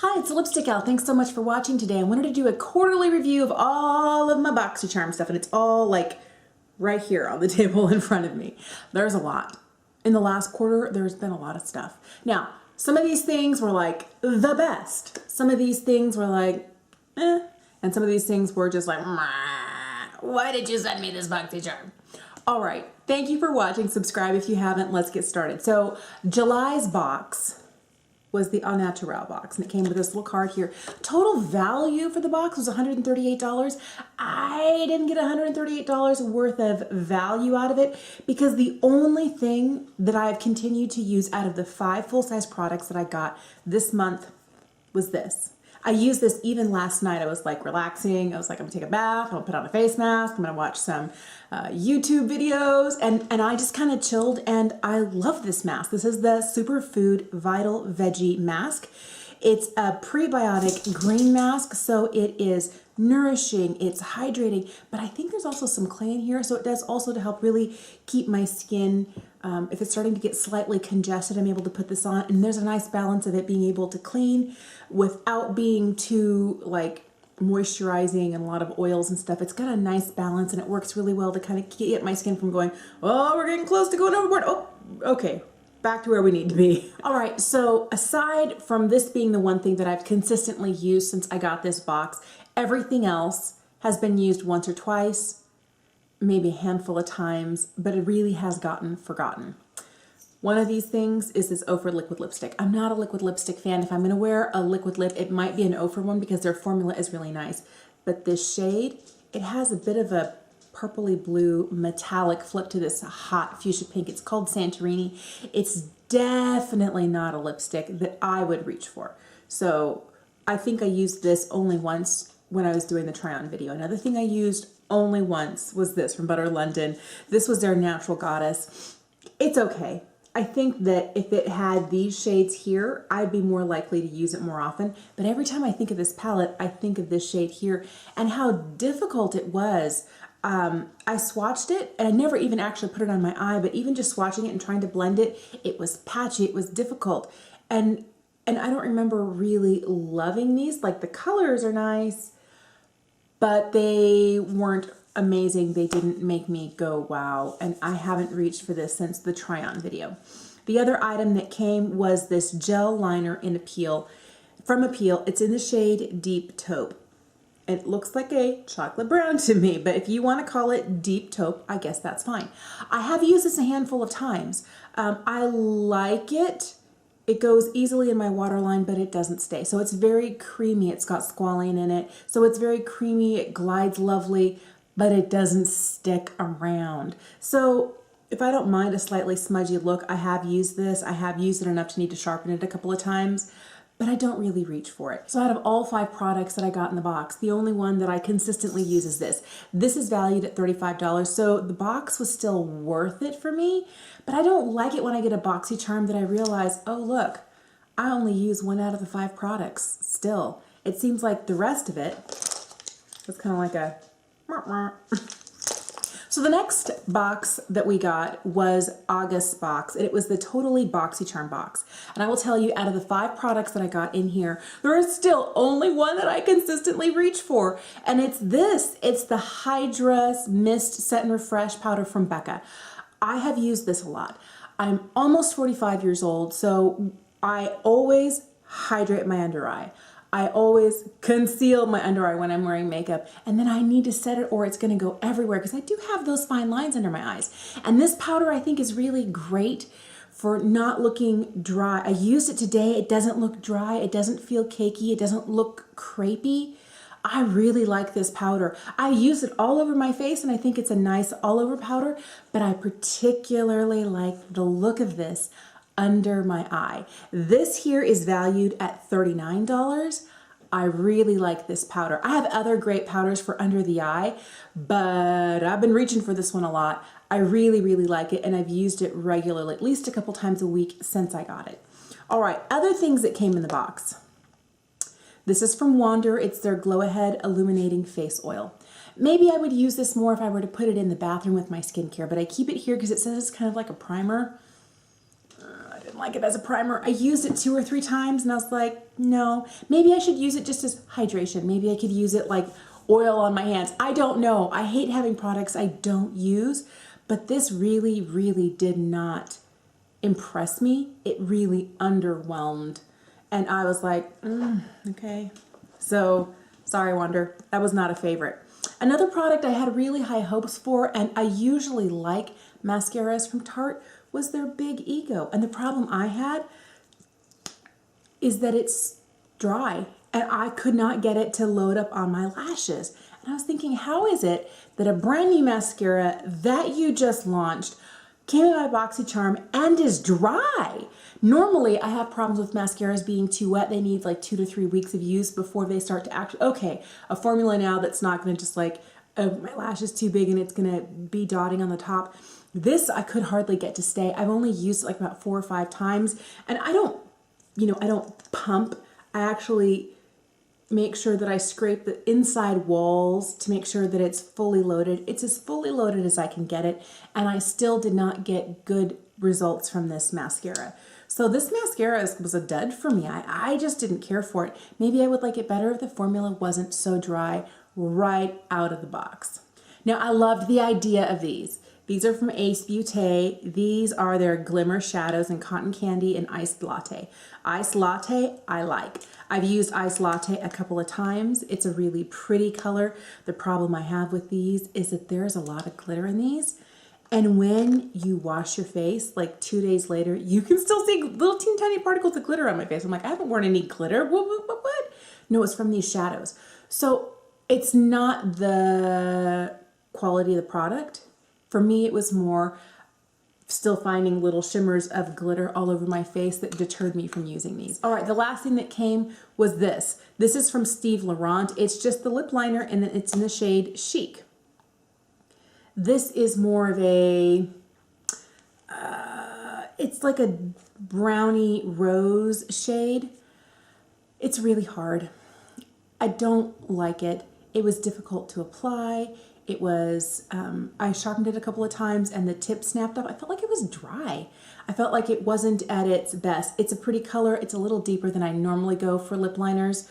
Hi, it's Lipstick Al. Thanks so much for watching today. I wanted to do a quarterly review of all of my Boxycharm stuff, and it's all like right here on the table in front of me. There's a lot. In the last quarter, there's been a lot of stuff. Now, some of these things were like the best. Some of these things were like, eh. And some of these things were just like, why did you send me this Boxycharm? All right, thank you for watching. Subscribe if you haven't. Let's get started. So July's box was the Au Naturel box, and it came with this little card here. Total value for the box was $138. I didn't get $138 worth of value out of it because the only thing that I've continued to use out of the 5 full-size products that I got this month was this. I used this even last night. I was like relaxing. I was like, I'm gonna take a bath, I'm gonna put on a face mask, I'm gonna watch some YouTube videos, and I just kind of chilled, and I love this mask. This is the Superfood Vital Veggie Mask. It's a prebiotic green mask, so it is nourishing, it's hydrating, but I think there's also some clay in here, so it does also to help really keep my skin, if it's starting to get slightly congested, I'm able to put this on, and there's a nice balance of it being able to clean without being too like moisturizing and a lot of oils and stuff. It's got a nice balance, and it works really well to kind of get my skin from going, oh, we're getting close to going overboard. Oh, okay. Back to where we need to be. All right, so aside from this being the one thing that I've consistently used since I got this box, everything else has been used once or twice, maybe a handful of times, but it really has gotten forgotten. One of these things is this Ophir liquid lipstick. I'm not a liquid lipstick fan. If I'm gonna wear a liquid lip, it might be an Ophir one because their formula is really nice. But this shade, it has a bit of a purpley blue metallic flip to this hot fuchsia pink. It's called Santorini. It's definitely not a lipstick that I would reach for. So I think I used this only once when I was doing the try on video. Another thing I used only once was this from Butter London. This was their Natural Goddess. It's okay. I think that if it had these shades here, I'd be more likely to use it more often. But every time I think of this palette, I think of this shade here and how difficult it was. I swatched it, and I never even actually put it on my eye, but even just swatching it and trying to blend it, it was patchy, it was difficult. And I don't remember really loving these. Like, the colors are nice, but they weren't amazing. They didn't make me go wow, and I haven't reached for this since the try-on video. The other item that came was this gel liner in Appeal, from Appeal. It's in the shade Deep Taupe. It looks like a chocolate brown to me, but if you want to call it Deep Taupe, I guess that's fine. I have used this a handful of times. I like it. It goes easily in my waterline, but it doesn't stay. So it's very creamy. It's got squalane in it. So it's very creamy. It glides lovely, but it doesn't stick around. So if I don't mind a slightly smudgy look, I have used this. I have used it enough to need to sharpen it a couple of times, but I don't really reach for it. So out of all 5 products that I got in the box, the only one that I consistently use is this. This is valued at $35, so the box was still worth it for me, but I don't like it when I get a Boxycharm that I realize, oh look, I only use 1 out of the 5 products still. It seems like the rest of it was kind of like a So the next box that we got was August's box, and it was the Totally Boxycharm box. And I will tell you, out of the 5 products that I got in here, there is still only one that I consistently reach for, and it's this. It's the Hydra Mist Set and Refresh powder from Becca. I have used this a lot. I'm almost 45 years old, so I always hydrate my under eye. I always conceal my under eye when I'm wearing makeup, and then I need to set it or it's going to go everywhere because I do have those fine lines under my eyes. And this powder I think is really great for not looking dry. I used it today. It doesn't look dry. It doesn't feel cakey. It doesn't look crepey. I really like this powder. I use it all over my face, and I think it's a nice all over powder, but I particularly like the look of this under my eye. This here is valued at $39. I really like this powder. I have other great powders for under the eye, but I've been reaching for this one a lot. I really, really like it, and I've used it regularly, at least a couple times a week since I got it. All right, other things that came in the box. This is from Wander. It's their Glow Ahead Illuminating Face Oil. Maybe I would use this more if I were to put it in the bathroom with my skincare, but I keep it here because it says it's kind of like a primer. like it as a primer. I used it 2 or 3 times and I was like, no, maybe I should use it just as hydration. Maybe I could use it like oil on my hands. I don't know. I hate having products I don't use, but this really, really did not impress me. It really underwhelmed. And I was like, okay. So, sorry, Wonder. That was not a favorite. Another product I had really high hopes for, and I usually like mascaras from Tarte, was their Big Ego. And the problem I had is that it's dry, and I could not get it to load up on my lashes. And I was thinking, how is it that a brand new mascara that you just launched came in my Boxycharm and is dry? Normally, I have problems with mascaras being too wet. They need like 2 to 3 weeks of use before they start to actually, okay, a formula now that's not gonna just like, oh, my lash is too big and it's gonna be dotting on the top. This I could hardly get to stay. I've only used it like about 4 or 5 times, and I don't, I don't pump. I actually make sure that I scrape the inside walls to make sure that it's fully loaded. It's as fully loaded as I can get it, and I still did not get good results from this mascara. So this mascara was a dud for me. I just didn't care for it. Maybe I would like it better if the formula wasn't so dry right out of the box. Now, I loved the idea of these. These are from Ace Beauté. These are their Glimmer Shadows in Cotton Candy and Iced Latte. Iced Latte, I like. I've used Iced Latte a couple of times. It's a really pretty color. The problem I have with these is that there's a lot of glitter in these. And when you wash your face, like 2 days later, you can still see little teeny tiny particles of glitter on my face. I'm like, I haven't worn any glitter. What? No, it's from these shadows. So it's not the quality of the product. For me, it was more still finding little shimmers of glitter all over my face that deterred me from using these. All right, the last thing that came was this. This is from Steve Laurent. It's just the lip liner, and it's in the shade Chic. This is more of a, it's like a brownie rose shade. It's really hard. I don't like it. It was difficult to apply. It was, I sharpened it a couple of times and the tip snapped off. I felt like it was dry. I felt like it wasn't at its best. It's a pretty color. It's a little deeper than I normally go for lip liners,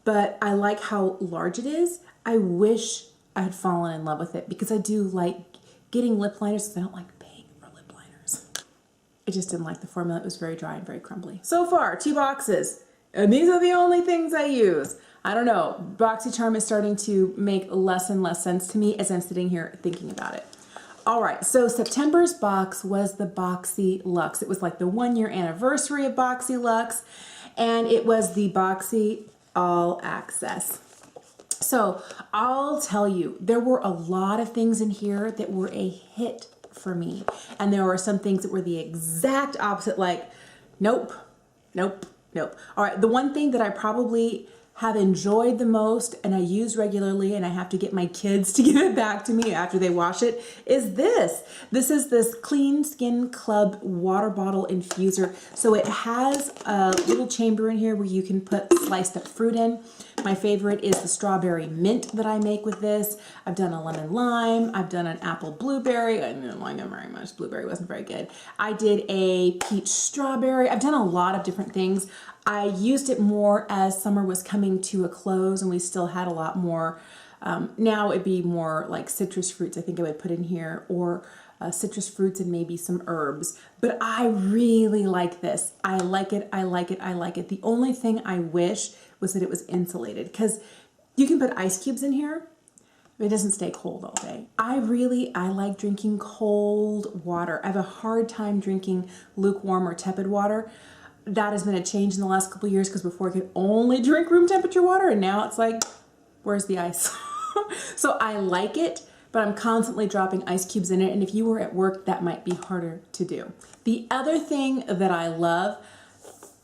but I like how large it is. I wish I had fallen in love with it because I do like getting lip liners because I don't like paying for lip liners. I just didn't like the formula. It was very dry and very crumbly. So far, 2 boxes, and these are the only things I use. I don't know, Boxycharm is starting to make less and less sense to me as I'm sitting here thinking about it. All right, so September's box was the Boxy Luxe. It was like the 1-year anniversary of Boxy Luxe, and it was the Boxy All Access. So I'll tell you, there were a lot of things in here that were a hit for me. And there were some things that were the exact opposite, like, nope, nope, nope. All right, the one thing that I probably have enjoyed the most and I use regularly, and I have to get my kids to give it back to me after they wash it, is this. This is this Clean Skin Club water bottle infuser. So it has a little chamber in here where you can put sliced up fruit in. My favorite is the strawberry mint that I make with this. I've done a lemon lime. I've done an apple blueberry. I didn't like it very much. Blueberry wasn't very good. I did a peach strawberry. I've done a lot of different things. I used it more as summer was coming to a close and we still had a lot more. Now it'd be more like citrus fruits I think I would put in here, or citrus fruits and maybe some herbs. But I really like this. I like it, I like it, I like it. The only thing I wish was that it was insulated, because you can put ice cubes in here, but it doesn't stay cold all day. I like drinking cold water. I have a hard time drinking lukewarm or tepid water. That has been a change in the last couple of years, because before I could only drink room temperature water, and now it's like, where's the ice? So I like it, but I'm constantly dropping ice cubes in it, and if you were at work, that might be harder to do. The other thing that I love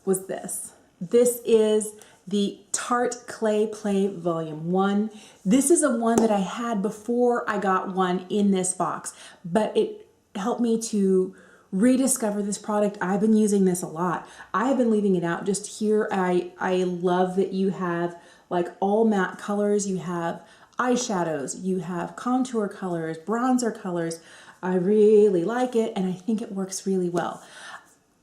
was this. This is the Tarte Clay Play Volume 1. This is a one that I had before I got one in this box, but it helped me to rediscover this product. I've been using this a lot. I have been leaving it out just here. I love that you have like all matte colors. You have eyeshadows, you have contour colors, bronzer colors. I really like it, and I think it works really well.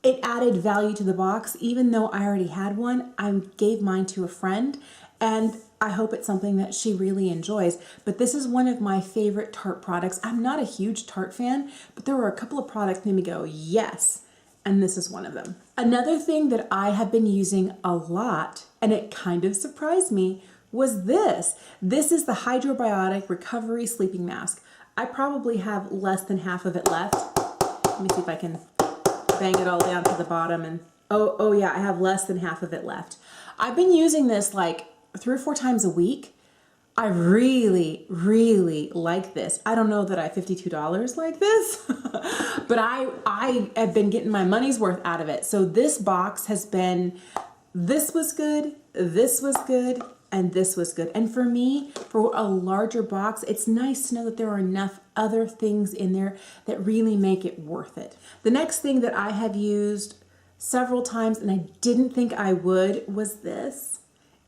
It added value to the box. Even though I already had one, I gave mine to a friend, and I hope it's something that she really enjoys. But this is one of my favorite Tarte products. I'm not a huge Tarte fan, but there were a couple of products that made me go, yes, and this is one of them. Another thing that I have been using a lot, and it kind of surprised me, was this. This is the Hydrobiotic Recovery Sleeping Mask. I probably have less than half of it left. Let me see if I can bang it all down to the bottom, and oh yeah, I have less than half of it left. I've been using this like 3 or 4 times a week. I really, really like this. I don't know that I $52 like this, but I have been getting my money's worth out of it. So this box has been, this was good, this was good, and this was good. And for me, for a larger box, it's nice to know that there are enough other things in there that really make it worth it. The next thing that I have used several times, and I didn't think I would, was this.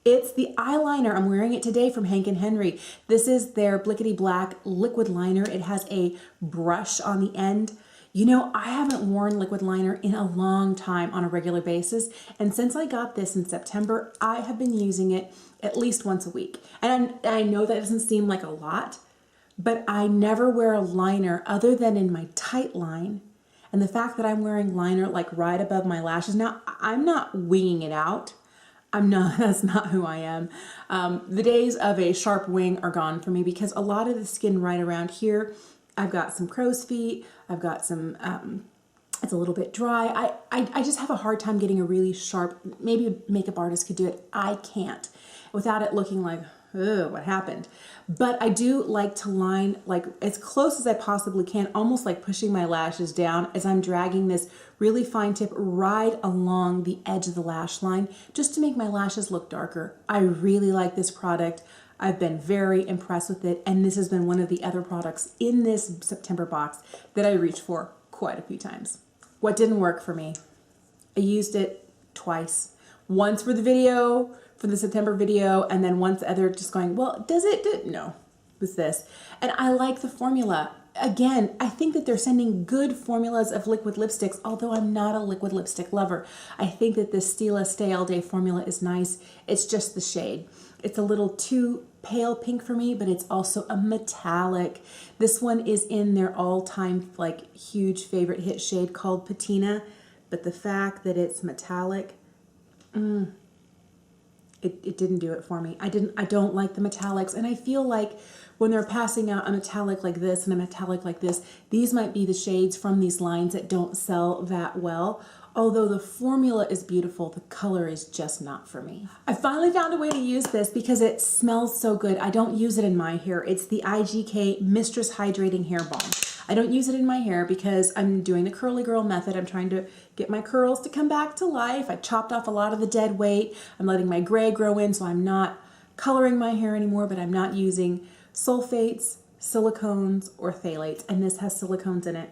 It's the eyeliner. I'm wearing it today from Hank & Henry. This is their Blickety Black liquid liner. It has a brush on the end. You know, I haven't worn liquid liner in a long time on a regular basis. And since I got this in September, I have been using it at least once a week. And I know that doesn't seem like a lot, but I never wear a liner other than in my tight line. And the fact that I'm wearing liner like right above my lashes. Now, I'm not winging it out. I'm not, that's not who I am. The days of a sharp wing are gone for me because a lot of the skin right around here, I've got some crow's feet, I've got some, it's a little bit dry. I just have a hard time getting a really sharp, maybe a makeup artist could do it. I can't without it looking like, oh, what happened? But I do like to line like as close as I possibly can, almost like pushing my lashes down as I'm dragging this really fine tip right along the edge of the lash line just to make my lashes look darker. I really like this product. I've been very impressed with it, and this has been one of the other products in this September box that I reached for quite a few times. What didn't work for me? I used it twice. Once for the video, for the September video, and then once the other just going, well, does it? No, with this. And I like the formula. Again, I think that they're sending good formulas of liquid lipsticks, although I'm not a liquid lipstick lover. I think that this Stila Stay All Day formula is nice. It's just the shade. It's a little too pale pink for me, but it's also a metallic. This one is in their all-time like huge favorite hit shade called Patina, but the fact that it's metallic, it didn't do it for me. I don't like the metallics, and I feel like when they're passing out a metallic like this and a metallic like this, these might be the shades from these lines that don't sell that well. Although the formula is beautiful, the color is just not for me. I finally found a way to use this because it smells so good. I don't use it in my hair. It's the IGK Mistress Hydrating Hair Balm. I don't use it in my hair because I'm doing the curly girl method. I'm trying to get my curls to come back to life. I chopped off a lot of the dead weight. I'm letting my gray grow in, so I'm not coloring my hair anymore, but I'm not using sulfates, silicones, or phthalates, and this has silicones in it.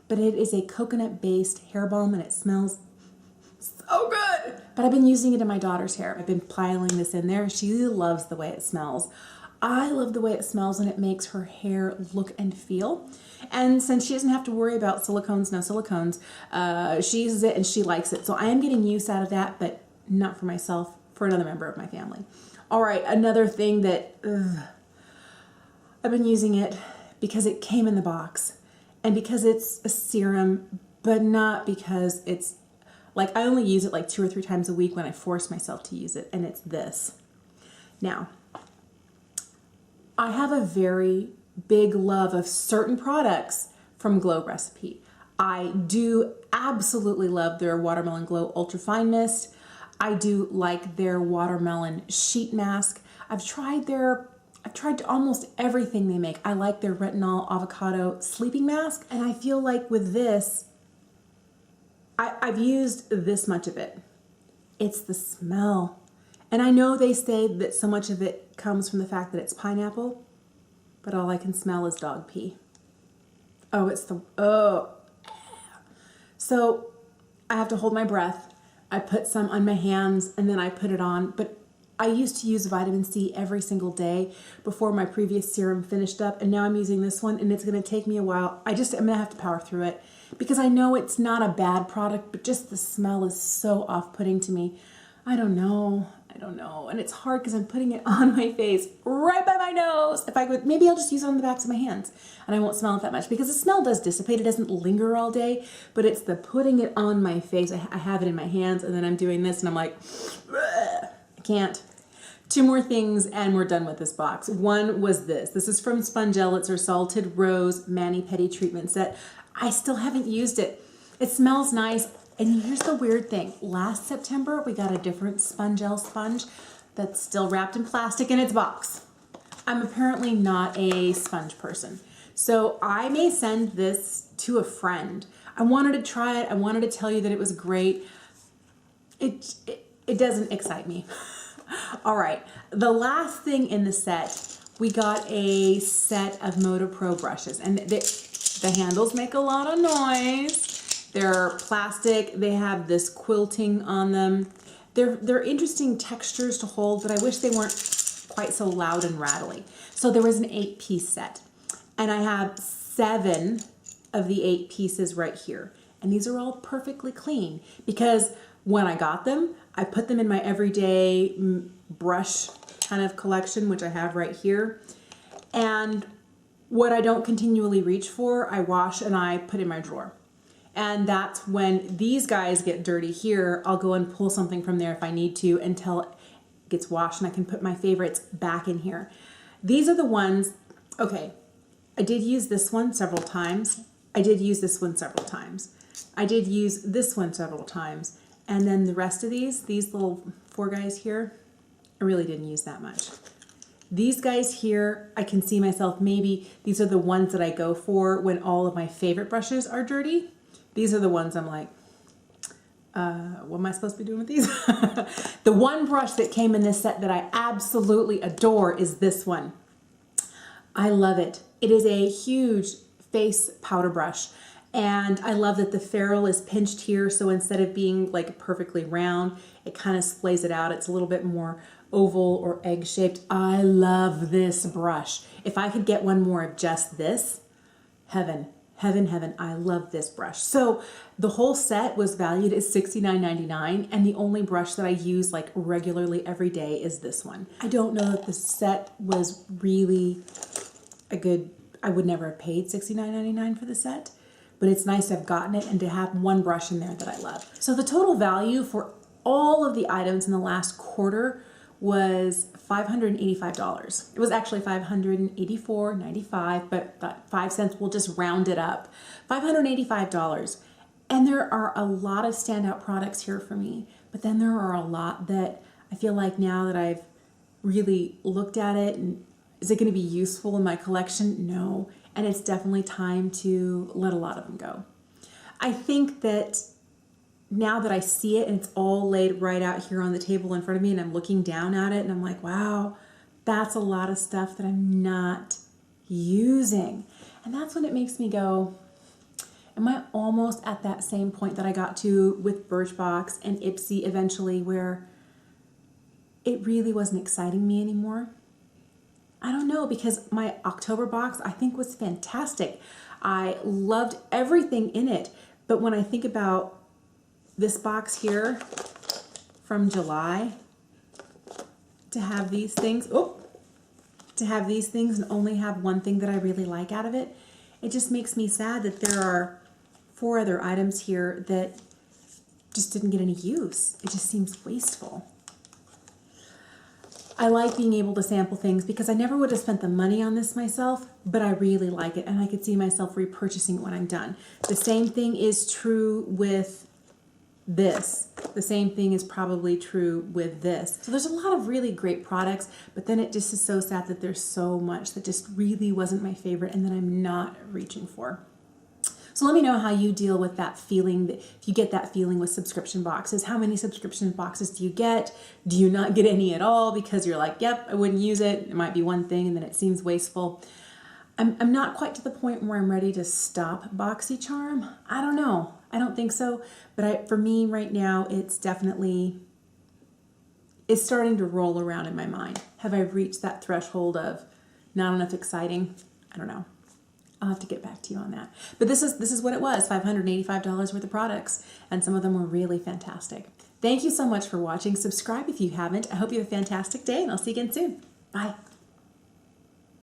But it is a coconut-based hair balm, and it smells so good. But I've been using it in my daughter's hair. I've been piling this in there. She loves the way it smells. I love the way it smells, and it makes her hair look and feel. And since she doesn't have to worry about silicones, no silicones, she uses it and she likes it. So I am getting use out of that, but not for myself, for another member of my family. All right, another thing that I've been using it because it came in the box and because it's a serum, but not because it's like I only use it like 2 or 3 times a week when I force myself to use it, and it's this. Now, I have a very big love of certain products from Glow Recipe. I do absolutely love their Watermelon Glow Ultra Fine Mist. I do like their Watermelon Sheet Mask. I've tried almost everything they make. I like their Retinol Avocado Sleeping Mask, and I feel like with this, I've used this much of it. It's the smell. And I know they say that so much of it comes from the fact that it's pineapple, but all I can smell is dog pee. Oh, So I have to hold my breath. I put some on my hands and then I put it on, but I used to use vitamin C every single day before my previous serum finished up, and now I'm using this one, and it's going to take me a while. I'm going to have to power through it because I know it's not a bad product, but just the smell is so off-putting to me. I don't know. And it's hard because I'm putting it on my face right by my nose. If I could, maybe I'll just use it on the backs of my hands and I won't smell it that much because the smell does dissipate. It doesn't linger all day, but it's the putting it on my face. I have it in my hands and then I'm doing this and I'm like, I can't. 2 more things and we're done with this box. One was this. This is from Spongelle. It's our Salted Rose Mani-Pedi Treatment Set. I still haven't used it. It smells nice. And here's the weird thing. Last September, we got a different Spongelle sponge that's still wrapped in plastic in its box. I'm apparently not a sponge person. So I may send this to a friend. I wanted to try it. I wanted to tell you that it was great. It doesn't excite me. All right, the last thing in the set, we got a set of Moda Pro brushes, and the handles make a lot of noise. They're plastic. They have this quilting on them. They're interesting textures to hold, but I wish they weren't quite so loud and rattly. So there was an 8-piece set, and I have 7 of the 8 pieces right here, and these are all perfectly clean because when I got them, I put them in my everyday brush kind of collection, which I have right here. And what I don't continually reach for, I wash and I put in my drawer. And that's when these guys get dirty here, I'll go and pull something from there if I need to until it gets washed and I can put my favorites back in here. These are the ones, okay, I did use this one several times. I did use this one several times. I did use this one several times. And then the rest of these little 4 guys here, I really didn't use that much. These guys here, I can see myself, maybe these are the ones that I go for when all of my favorite brushes are dirty. These are the ones I'm like, what am I supposed to be doing with these? The one brush that came in this set that I absolutely adore is this one. I love it. It is a huge face powder brush. And I love that the ferrule is pinched here, so instead of being like perfectly round, it kind of splays it out. It's a little bit more oval or egg-shaped. I love this brush. If I could get one more of just this, heaven, heaven, heaven. I love this brush. So the whole set was valued at $69.99, and the only brush that I use like regularly every day is this one. I don't know that the set was really a good, I would never have paid $69.99 for the set. But it's nice to have gotten it and to have one brush in there that I love. So the total value for all of the items in the last quarter was $585. It was actually $584.95, but that 5 cents, we'll just round it up. $585. And there are a lot of standout products here for me, but then there are a lot that I feel like now that I've really looked at it, and is it going to be useful in my collection? No. And it's definitely time to let a lot of them go. I think that now that I see it and it's all laid right out here on the table in front of me and I'm looking down at it and I'm like, wow, that's a lot of stuff that I'm not using. And that's when it makes me go, am I almost at that same point that I got to with Birchbox and Ipsy eventually where it really wasn't exciting me anymore? I don't know, because my October box I think was fantastic. I loved everything in it. But when I think about this box here from July, to have these things, and only have one thing that I really like out of it, it just makes me sad that there are 4 other items here that just didn't get any use. It just seems wasteful. I like being able to sample things because I never would have spent the money on this myself, but I really like it and I could see myself repurchasing it when I'm done. The same thing is true with this. The same thing is probably true with this. So there's a lot of really great products, but then it just is so sad that there's so much that just really wasn't my favorite and that I'm not reaching for. So let me know how you deal with that feeling, if you get that feeling with subscription boxes. How many subscription boxes do you get? Do you not get any at all because you're like, yep, I wouldn't use it. It might be one thing and then it seems wasteful. I'm not quite to the point where I'm ready to stop Boxycharm. I don't know. I don't think so. But for me right now, it's definitely, it's starting to roll around in my mind. Have I reached that threshold of not enough exciting? I don't know. I'll have to get back to you on that. But this is what it was, $585 worth of products, and some of them were really fantastic. Thank you so much for watching. Subscribe if you haven't. I hope you have a fantastic day, and I'll see you again soon. Bye.